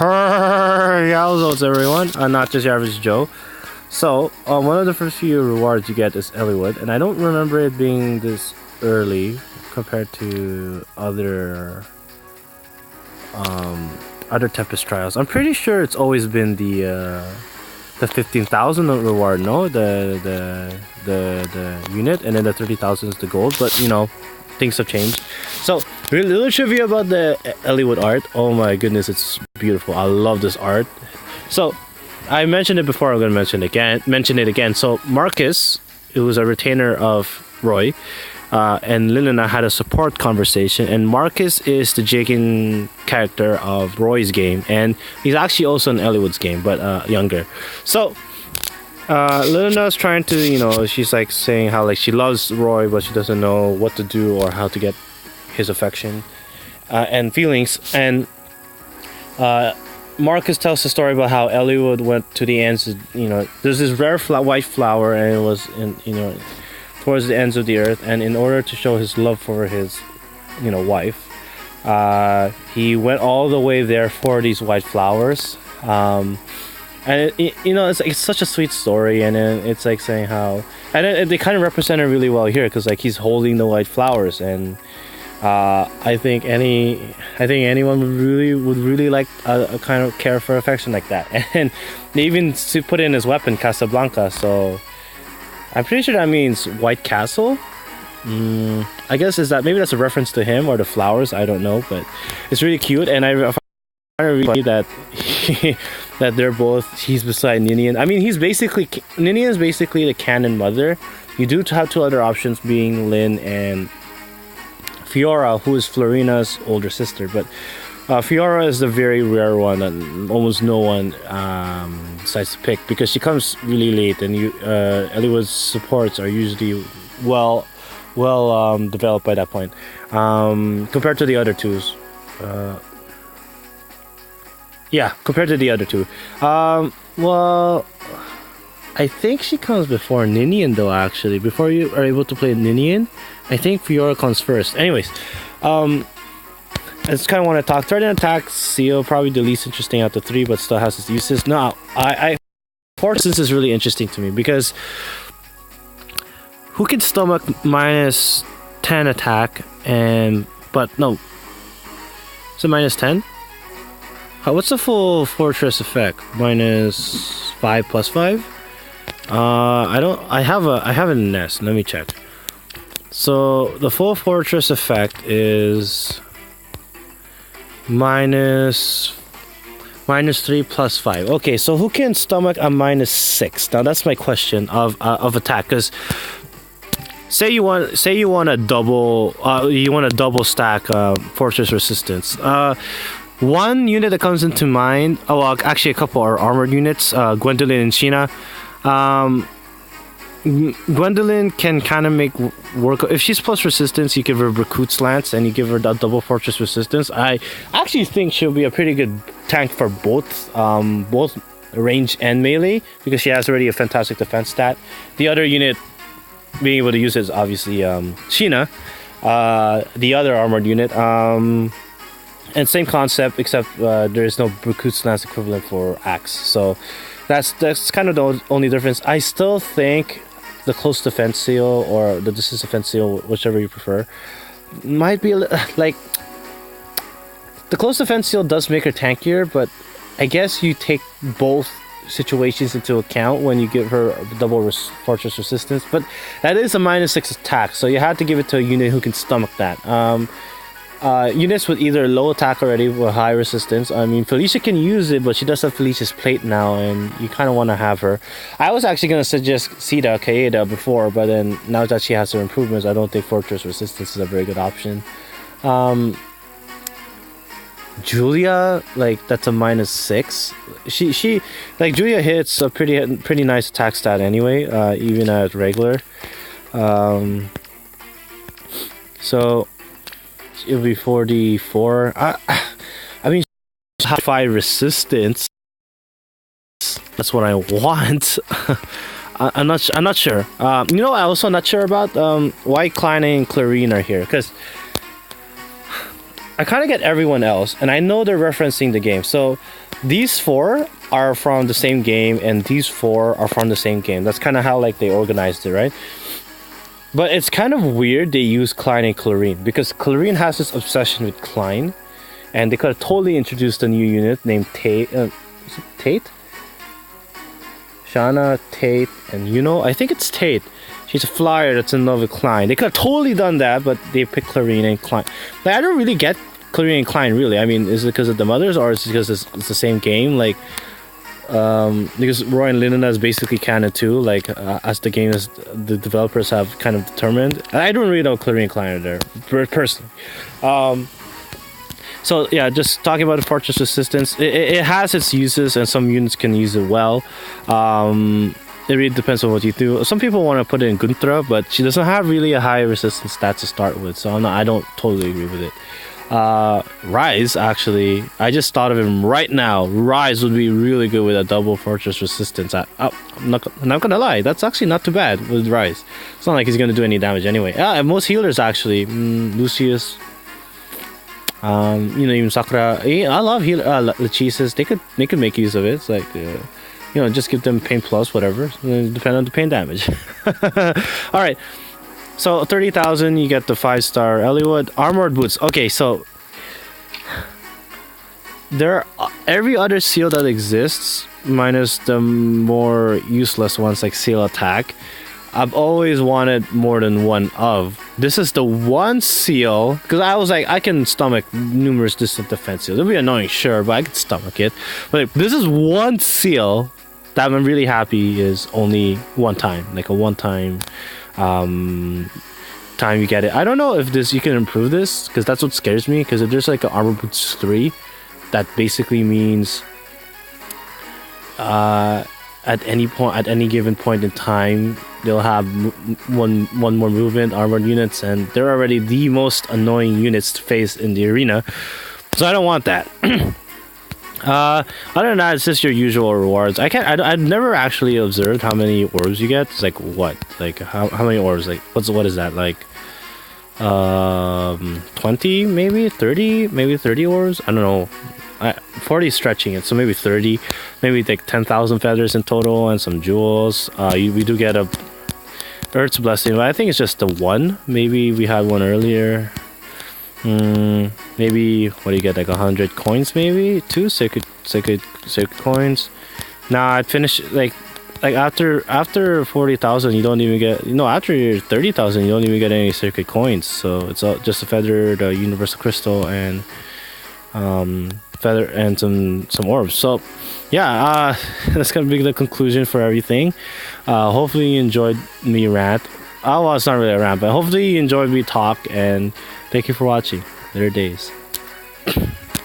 How's everyone? Not just your average Joe. So, one of the first few rewards you get is Eliwood, and I don't remember it being this early compared to other Tempest Trials. I'm pretty sure it's always been the 15,000 reward, no, the unit, and then the 30,000 is the gold. But you know, things have changed. So, little trivia about the Eliwood art. Oh my goodness, it's beautiful. I love this art. So, I mentioned it before. I'm gonna mention it again. So, Marcus, who was a retainer of Roy, and Lil and I had a support conversation, and Marcus is the Jakin character of Roy's game, and he's actually also in Eliwood's game, but younger. So Lilina's trying to, you know, she's like saying how like she loves Roy, but she doesn't know what to do or how to get his affection and feelings. And Marcus tells the story about how Eliwood went to the ends of, you know, there's this rare white flower, and it was in, you know, towards the ends of the earth, and in order to show his love for his, you know, wife, he went all the way there for these white flowers. And you know, it's such a sweet story, and then it's like saying how, and they kind of represent it really well here, because like he's holding the white flowers, and I think anyone would really like a kind of care for affection like that. And they even put in his weapon Casablanca, so I'm pretty sure that means White Castle. I guess maybe that's a reference to him or the flowers. I don't know, but it's really cute, and I find it really funny that that they're both. He's beside Ninian. I mean, Ninian is basically the canon mother. You do have two other options, being Lynn and Fiora, who is Florina's older sister, but Fiora is the very rare one that almost no one decides to pick, because she comes really late, and Eliwood's supports are usually well developed by that point, compared to the other twos. Compared to the other two. Well, I think she comes before Ninian, though. Actually, before you are able to play Ninian, I think Fiora comes first. Anyways, I just kind of want to talk. Trident attack seal, probably the least interesting out of the three, but still has its uses. No, Forces is really interesting to me, because who can stomach minus 10 attack but no, is it minus 10? What's the full fortress effect? Minus 5 plus 5? I have a nest. Let me check. So the full fortress effect is minus 3 plus 5. Okay, so who can stomach a minus 6? Now that's my question of attack, because say you want a double stack fortress resistance. One unit that comes into mind, actually a couple are armored units, Gwendolyn and Sheena. Gwendolyn can kind of make work. If she's plus resistance, you give her Recruit's Lance, and you give her that double fortress resistance. I actually think she'll be a pretty good tank for both range and melee, because she has already a fantastic defense stat. The other unit being able to use it is obviously Sheena, the other armored unit. And same concept, except there is no Recruit's Lance equivalent for Axe. So that's kind of the only difference. I still think the close defense seal or the distance defense seal, whichever you prefer, might be like the close defense seal does make her tankier, but I guess you take both situations into account when you give her double fortress resistance. But that is a minus 6 attack, so you have to give it to a unit who can stomach that. Units with either low attack already or high resistance. I mean, Felicia can use it, but she does have Felicia's plate now, and you kind of want to have her. I was actually going to suggest Sita Kaeda before, but then now that she has her improvements, I don't think Fortress Resistance is a very good option. Julia, like, that's a minus 6. She like, Julia hits a pretty nice attack stat anyway, even at regular. So it'll be 44. I mean, high 5 resistance. That's what I want. I'm not sure. You know, I'm also not sure about why Klein and Clarine are here, because I kind of get everyone else, and I know they're referencing the game. So these four are from the same game, and these four are from the same game. That's kind of how like they organized it, right? But it's kind of weird they use Klein and Clarine, because Clarine has this obsession with Klein, and they could have totally introduced a new unit named Tate. Is it Tate? Shana, Tate, and I think it's Tate. She's a flyer that's in love with Klein. They could have totally done that, but they picked Clarine and Klein. Like, I don't really get Clarine and Klein, really. I mean, is it because of the mothers, or is it because it's the same game? Like, because Roy and Linda is basically canon too, like, as the game is, the developers have kind of determined. I don't really know Clarine and Klein are there, personally. So yeah, just talking about the Fortress Resistance, it has its uses, and some units can use it well. It really depends on what you do. Some people want to put it in Guntra, but she doesn't have really a high resistance stat to start with, so I don't totally agree with it. Rise, actually, I just thought of him right now. Rise would be really good with a double Fortress Resistance. I'm not gonna lie, that's actually not too bad with Rise. It's not like he's gonna do any damage anyway. Most healers actually, Lucius, even Sakura. I love Lachesis. They could make use of it. It's like, just give them pain plus, whatever. Depend on the pain damage. All right. So 30,000, you get the 5-star Eliwood armored boots. Okay, so every other seal that exists, minus the more useless ones like seal attack, I've always wanted more than one of. This is the one seal, because I was like, I can stomach numerous distant defense seals. It'll be annoying, sure, but I can stomach it. But this is one seal that I'm really happy is only one time, like a one-time time you get it. I don't know if you can improve this, because that's what scares me, because if there's like an armor boots 3, that basically means at any given point in time, they'll have one more movement, armored units, and they're already the most annoying units to face in the arena, so I don't want that. Other than that, it's just your usual rewards. I've never actually observed how many orbs you get. It's like what? Like how many orbs? Like what is that? Like 20, maybe 30, maybe 30 orbs. I don't know. 40 is stretching it, so maybe 30, maybe like 10,000 feathers in total, and some jewels. We do get a Earth's Blessing, but I think it's just the one. Maybe we had one earlier. Maybe what do you get, like 100 coins, maybe 2 sacred coins. Nah, I'd finish like after 40,000 you don't even get, after your 30,000 you don't even get any sacred coins, so it's all just a feather, the universal crystal, and feather, and some orbs. So yeah, that's gonna be the conclusion for everything. Hopefully you enjoyed me rant. Well, it's not really a rant, but hopefully you enjoyed me talk, and thank you for watching. Later days.